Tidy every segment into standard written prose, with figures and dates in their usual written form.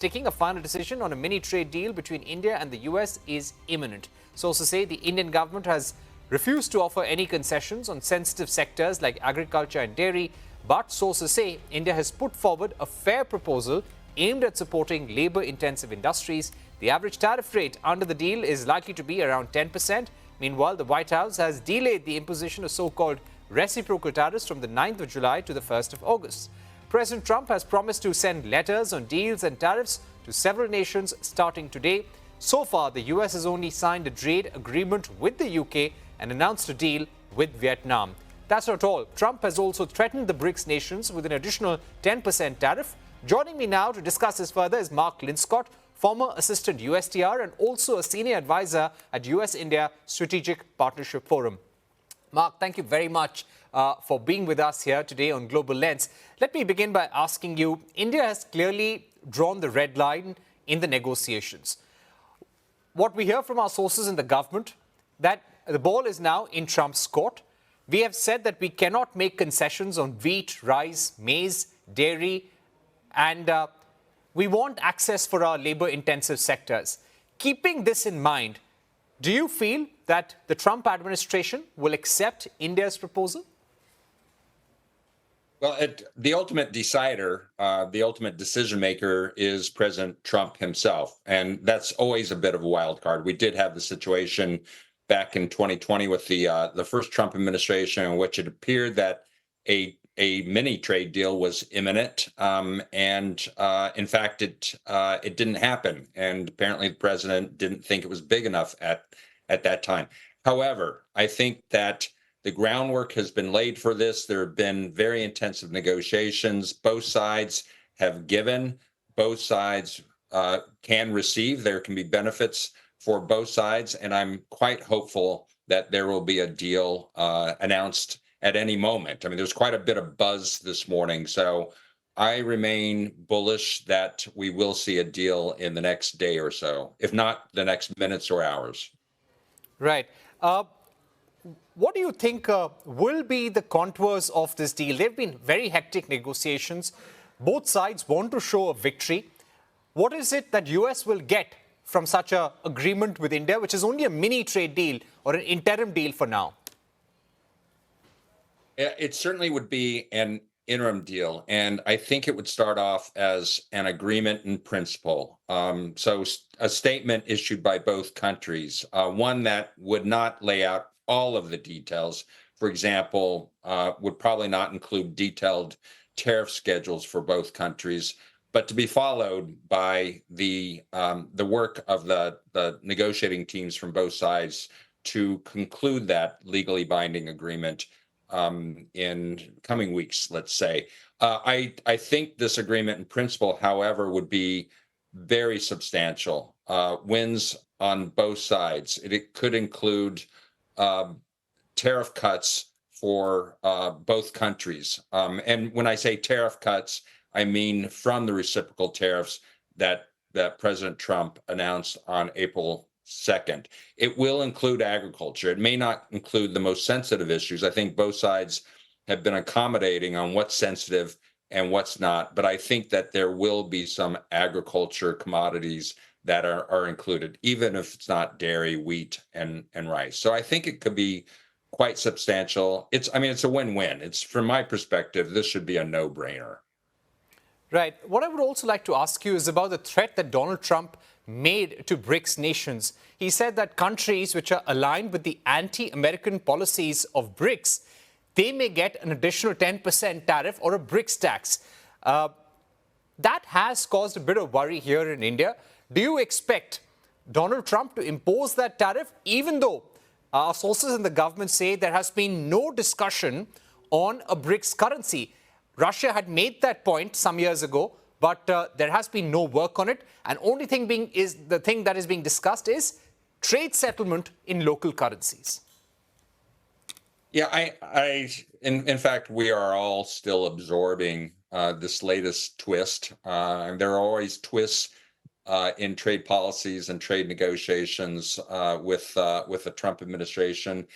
taking a final decision on a mini trade deal between India and the US is imminent. Sources say the Indian government has refused to offer any concessions on sensitive sectors like agriculture and dairy, but sources say India has put forward a fair proposal aimed at supporting labor-intensive industries. The average tariff rate under the deal is likely to be around 10%. Meanwhile, the White House has delayed the imposition of so-called reciprocal tariffs from the 9th of July to the 1st of August. President Trump has promised to send letters on deals and tariffs to several nations starting today. So far, the US has only signed a trade agreement with the UK and announced a deal with Vietnam. That's not all. Trump has also threatened the BRICS nations with an additional 10% tariff. Joining me now to discuss this further is Mark Linscott, former Assistant USTR and also a senior advisor at US-India Strategic Partnership Forum. Mark, thank you very much for being with us here today on Global Lens. Let me begin by asking you, India has clearly drawn the red line in the negotiations. What we hear from our sources in the government, that the ball is now in Trump's court. We have said that we cannot make concessions on wheat, rice, maize, dairy, and we want access for our labor-intensive sectors. Keeping this in mind, do you feel that the Trump administration will accept India's proposal? Well, the ultimate decider, the ultimate decision maker is President Trump himself. And that's always a bit of a wild card. We did have the situation back in 2020 with the first Trump administration in which it appeared that a mini trade deal was imminent. In fact, it didn't happen. And apparently the president didn't think it was big enough at that time. However, I think that the groundwork has been laid for this. There have been very intensive negotiations. Both sides have given. Both sides can receive. There can be benefits for both sides. And I'm quite hopeful that there will be a deal announced at any moment. I mean, there's quite a bit of buzz this morning. So I remain bullish that we will see a deal in the next day or so, if not the next minutes or hours. Right. What do you think will be the contours of this deal? There have been very hectic negotiations. Both sides want to show a victory. What is it that US will get from such an agreement with India, which is only a mini trade deal or an interim deal for now? It certainly would be an interim deal, and I think it would start off as an agreement in principle. So a statement issued by both countries, one that would not lay out all of the details. For example, would probably not include detailed tariff schedules for both countries, but to be followed by the work of the negotiating teams from both sides to conclude that legally binding agreement in coming weeks, let's say. I think this agreement in principle, however, would be very substantial. Wins on both sides. It could include tariff cuts for both countries. And when I say tariff cuts, I mean from the reciprocal tariffs that President Trump announced on April 2nd. It will include agriculture. It may not include the most sensitive issues. I think both sides have been accommodating on what's sensitive and what's not. But I think that there will be some agriculture commodities that are included, even if it's not dairy, wheat, and rice. So I think it could be quite substantial. It's a win-win. It's, from my perspective, this should be a no-brainer. Right. What I would also like to ask you is about the threat that Donald Trump made to BRICS nations. He said that countries which are aligned with the anti-American policies of BRICS, they may get an additional 10% tariff or a BRICS tax. That has caused a bit of worry here in India. Do you expect Donald Trump to impose that tariff, even though our sources in the government say there has been no discussion on a BRICS currency? Russia had made that point some years ago, but there has been no work on it. And only thing the thing that is being discussed is trade settlement in local currencies. Yeah, in fact, we are all still absorbing this latest twist. And there are always twists in trade policies and trade negotiations with the Trump administration.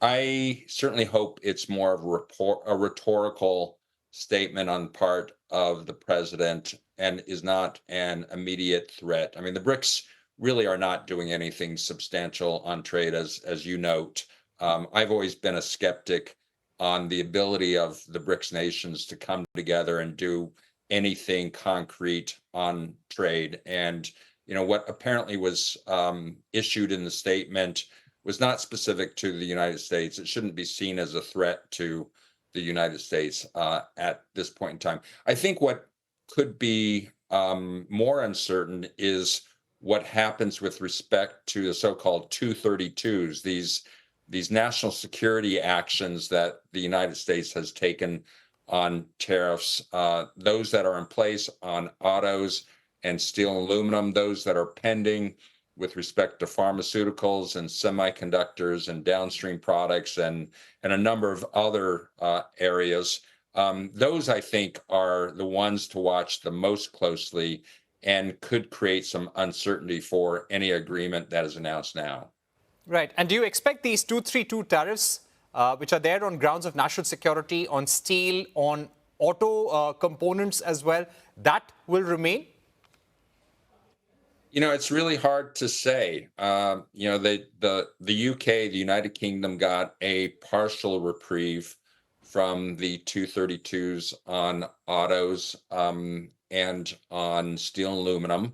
I certainly hope it's more of a rhetorical statement on part of the president and is not an immediate threat. I mean, the BRICS really are not doing anything substantial on trade, as you note. I've always been a skeptic on the ability of the BRICS nations to come together and do anything concrete on trade. And what apparently was issued in the statement was not specific to the United States. It shouldn't be seen as a threat to the United States at this point in time. I think what could be more uncertain is what happens with respect to the so-called 232s, these national security actions that the United States has taken on tariffs, those that are in place on autos and steel and aluminum, those that are pending with respect to pharmaceuticals and semiconductors and downstream products and a number of other areas. Those, I think, are the ones to watch the most closely and could create some uncertainty for any agreement that is announced now. Right. And do you expect these 232 tariffs, which are there on grounds of national security, on steel, on auto components as well, that will remain? It's really hard to say. The UK, the United Kingdom, got a partial reprieve from the 232s on autos and on steel and aluminum.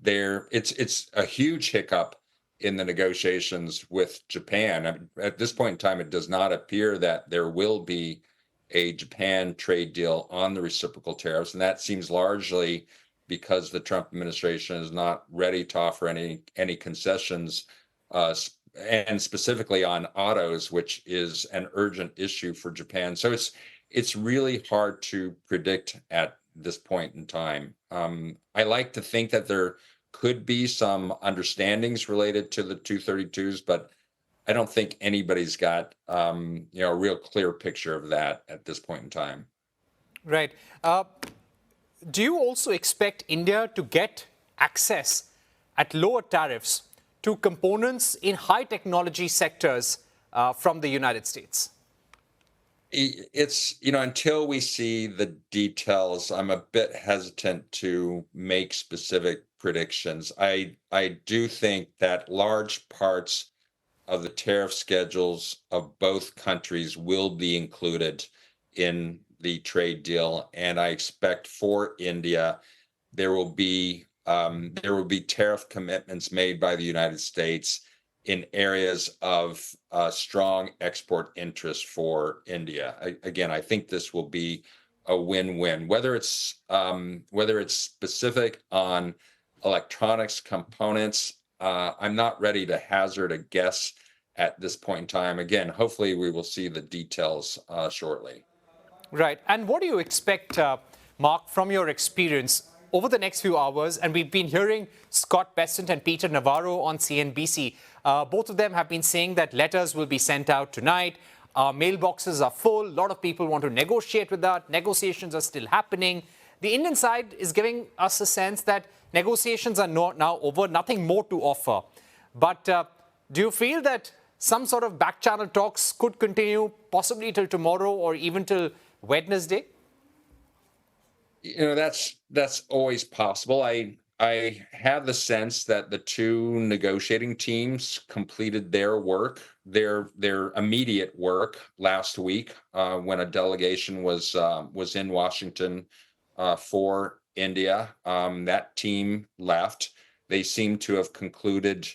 It's a huge hiccup in the negotiations with Japan. I mean, at this point in time, it does not appear that there will be a Japan trade deal on the reciprocal tariffs, and that seems largely because the Trump administration is not ready to offer any concessions, and specifically on autos, which is an urgent issue for Japan. So it's really hard to predict at this point in time. I like to think that there could be some understandings related to the 232s, but I don't think anybody's got a real clear picture of that at this point in time. Right. Do you also expect India to get access at lower tariffs to components in high technology sectors from the United States? It's, until we see the details, I'm a bit hesitant to make specific predictions. I do think that large parts of the tariff schedules of both countries will be included in the trade deal, and I expect for India there will be tariff commitments made by the United States in areas of strong export interest for India. Again, I think this will be a win-win. Whether it's specific on electronics components, I'm not ready to hazard a guess at this point in time. Again, hopefully we will see the details shortly. Right. And what do you expect, Mark, from your experience over the next few hours? And we've been hearing Scott Bessent and Peter Navarro on CNBC. Both of them have been saying that letters will be sent out tonight. Mailboxes are full. A lot of people want to negotiate with that. Negotiations are still happening. The Indian side is giving us a sense that negotiations are now over, nothing more to offer. But do you feel that some sort of back-channel talks could continue possibly till tomorrow or even till Wednesday? That's always possible. I have the sense that the two negotiating teams completed their work, their immediate work last week when a delegation was in Washington for India. That team left. They seem to have concluded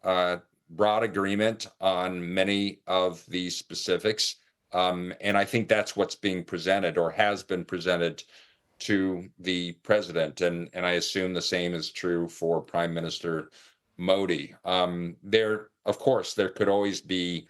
broad agreement on many of the specifics. And I think that's what's being presented or has been presented to the president. And I assume the same is true for Prime Minister Modi. Of course, there could always be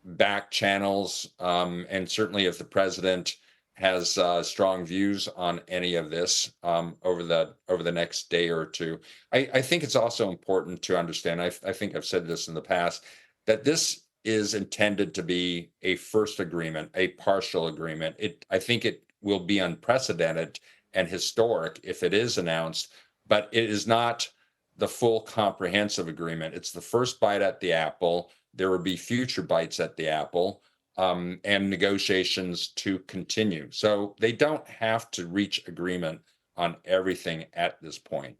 back channels. And certainly if the president has strong views on any of this over the next day or two. I think it's also important to understand, I think I've said this in the past, that this is intended to be a first agreement, a partial agreement. I think it will be unprecedented and historic if it is announced, but it is not the full comprehensive agreement. It's the first bite at the apple. There will be future bites at the apple. and negotiations to continue. So they don't have to reach agreement on everything at this point.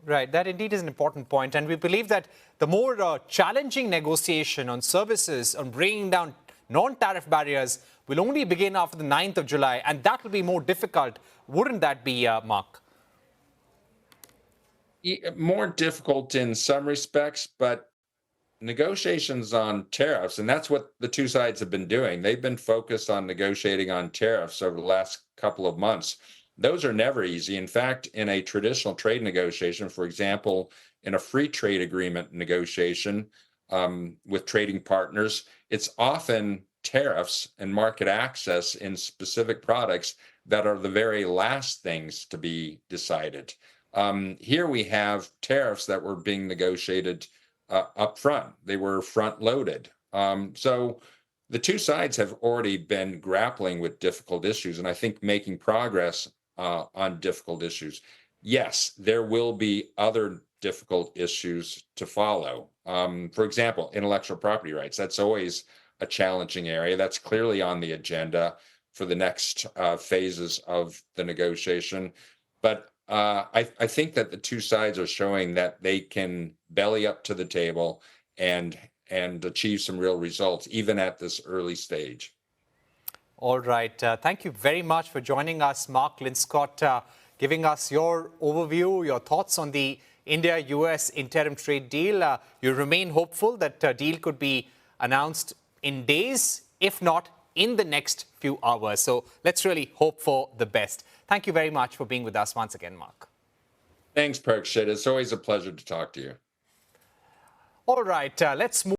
Right, that indeed is an important point. And we believe that the more challenging negotiation on services, on bringing down non-tariff barriers, will only begin after the 9th of July. And that will be more difficult. Wouldn't that be, Mark? More difficult in some respects, but negotiations on tariffs, and that's what the two sides have been doing. They've been focused on negotiating on tariffs over the last couple of months. Those are never easy. In fact, in a traditional trade negotiation, for example, in a free trade agreement negotiation with trading partners, it's often tariffs and market access in specific products that are the very last things to be decided. Here we have tariffs that were being negotiated up front. They were front loaded. So the two sides have already been grappling with difficult issues, and I think making progress on difficult issues. Yes, there will be other difficult issues to follow. For example, intellectual property rights. That's always a challenging area. That's clearly on the agenda for the next phases of the negotiation. But I think that the two sides are showing that they can belly up to the table and achieve some real results, even at this early stage. All right. Thank you very much for joining us, Mark Linscott, giving us your overview, your thoughts on the India-US interim trade deal. You remain hopeful that a deal could be announced in days, if not in the next few hours. So let's really hope for the best. Thank you very much for being with us once again, Mark. Thanks, Parkshit. It's always a pleasure to talk to you. All right, let's move.